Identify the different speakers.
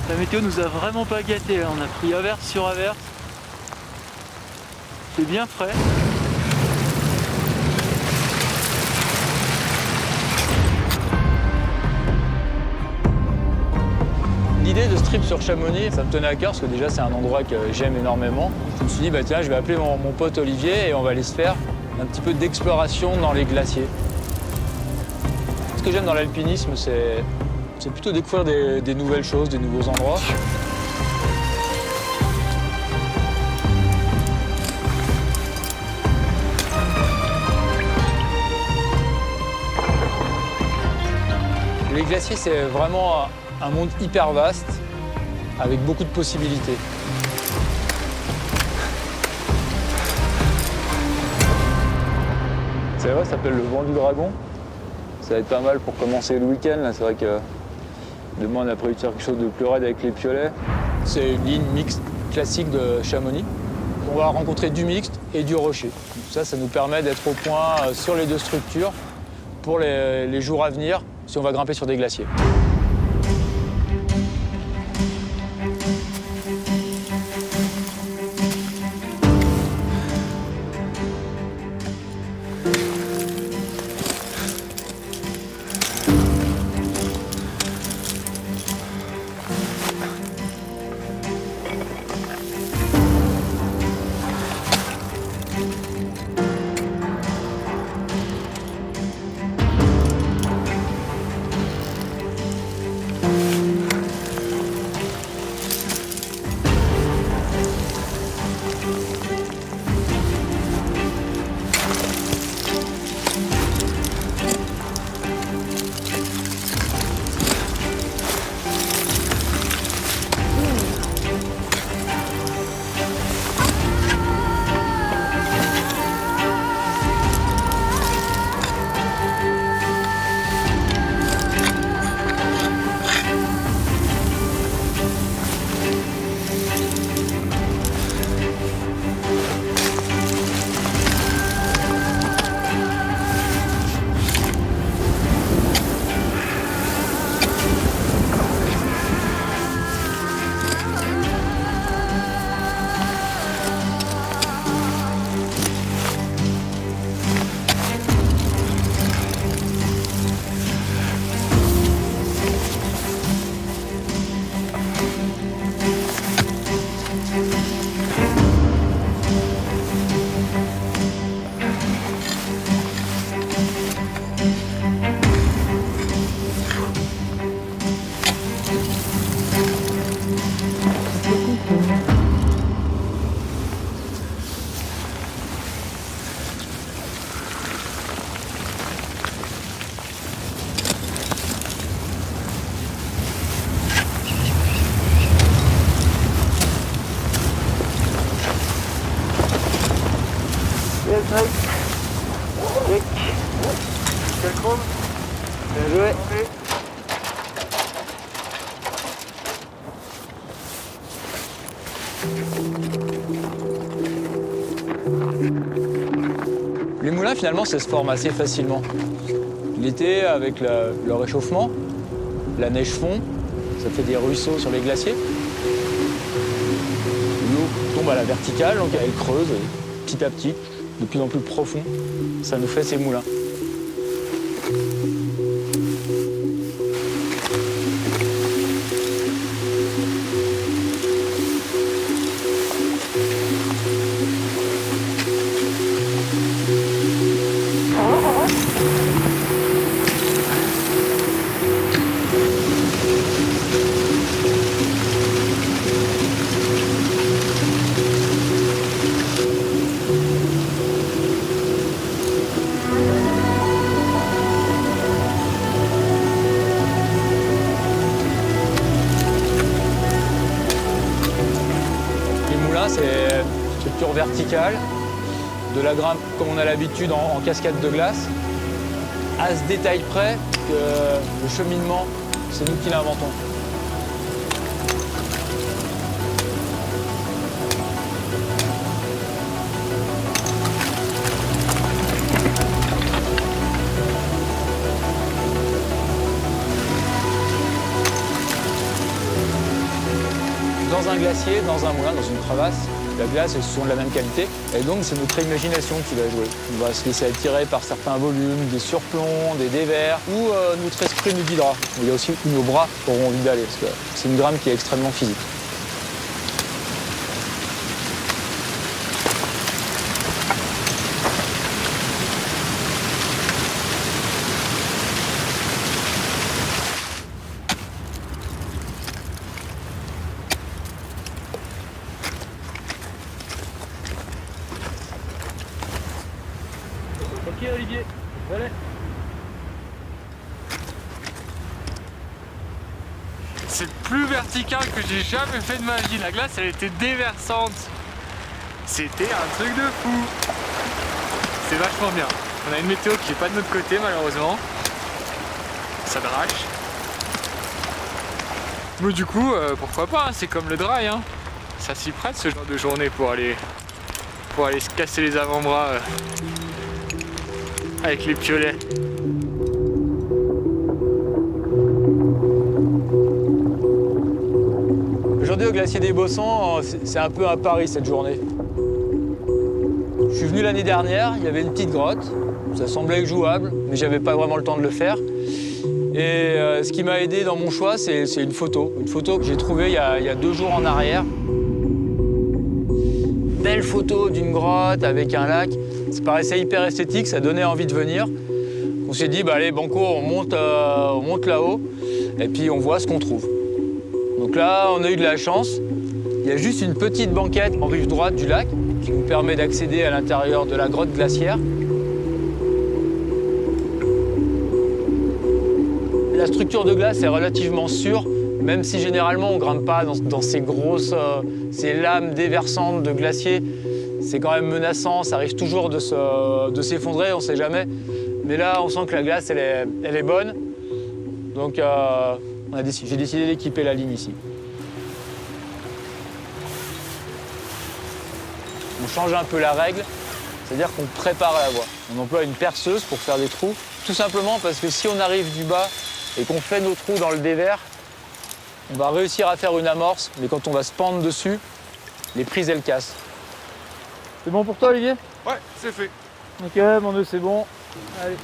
Speaker 1: La météo nous a vraiment pas gâtés, on a pris averse sur averse. C'est bien frais.
Speaker 2: L'idée de ce trip sur Chamonix, ça me tenait à cœur parce que déjà c'est un endroit que j'aime énormément. Je me suis dit, bah tiens, je vais appeler mon pote Olivier et on va aller se faire un petit peu d'exploration dans les glaciers. Ce que j'aime dans l'alpinisme, c'est plutôt découvrir des nouvelles choses, des nouveaux endroits. Les glaciers, c'est vraiment un monde hyper vaste, avec beaucoup de possibilités. C'est vrai, ça s'appelle le vent du dragon. Ça va être pas mal pour commencer le week-end. C'est vrai que demain, on a prévu de faire quelque chose de plus raide avec les piolets. C'est une ligne mixte classique de Chamonix. On va rencontrer du mixte et du rocher. Ça nous permet d'être au point sur les deux structures pour les jours à venir si on va grimper sur des glaciers. Les moulins, finalement, ça se forme assez facilement. L'été, avec le réchauffement, la neige fond, ça fait des ruisseaux sur les glaciers. L'eau tombe à la verticale, donc elle creuse petit à petit, de plus en plus profond. Ça nous fait ces moulins. C'est une structure verticale, de la grimpe comme on a l'habitude en cascade de glace, à ce détail près que le cheminement, c'est nous qui l'inventons. dans un glacier, dans un moulin, dans une crevasse. La glace est souvent de la même qualité. Et donc, c'est notre imagination qui va jouer. On va se laisser attirer par certains volumes, des surplombs, des dévers, ou notre esprit nous guidera. Il y a aussi où nos bras auront envie d'aller, parce que c'est une grame qui est extrêmement physique.
Speaker 1: Ok Olivier, allez. C'est le plus vertical que j'ai jamais fait de ma vie. La glace, elle était déversante. C'était un truc de fou. C'est vachement bien. On a une météo qui est pas de notre côté malheureusement. Ça drache. Mais du coup, pourquoi pas, hein, c'est comme le dry. Hein. Ça s'y prête ce genre de journée pour aller se casser les avant-bras avec les piolets.
Speaker 2: Aujourd'hui au glacier des Bossons, c'est un peu un pari cette journée. Je suis venu l'année dernière, il y avait une petite grotte, ça semblait jouable, mais j'avais pas vraiment le temps de le faire. Et ce qui m'a aidé dans mon choix, c'est une photo que j'ai trouvée il y a 2 jours en arrière. Belle photo d'une grotte avec un lac, ça paraissait hyper esthétique, ça donnait envie de venir. On s'est dit, bah allez banco, on monte là-haut et puis on voit ce qu'on trouve. Donc là, on a eu de la chance. Il y a juste une petite banquette en rive droite du lac qui nous permet d'accéder à l'intérieur de la grotte glaciaire. La structure de glace est relativement sûre, même si généralement on ne grimpe pas dans ces grosses ces lames déversantes de glacier. C'est quand même menaçant, ça risque toujours de s'effondrer, on ne sait jamais. Mais là, on sent que la glace, elle est bonne. Donc j'ai décidé d'équiper la ligne ici. On change un peu la règle, c'est-à-dire qu'on prépare la voie. On emploie une perceuse pour faire des trous, tout simplement parce que si on arrive du bas et qu'on fait nos trous dans le dévers, on va réussir à faire une amorce, mais quand on va se pendre dessus, les prises, elles cassent. C'est bon pour toi, Olivier?
Speaker 1: Ouais, c'est fait.
Speaker 2: Ok, mon nœud, c'est bon. Allez.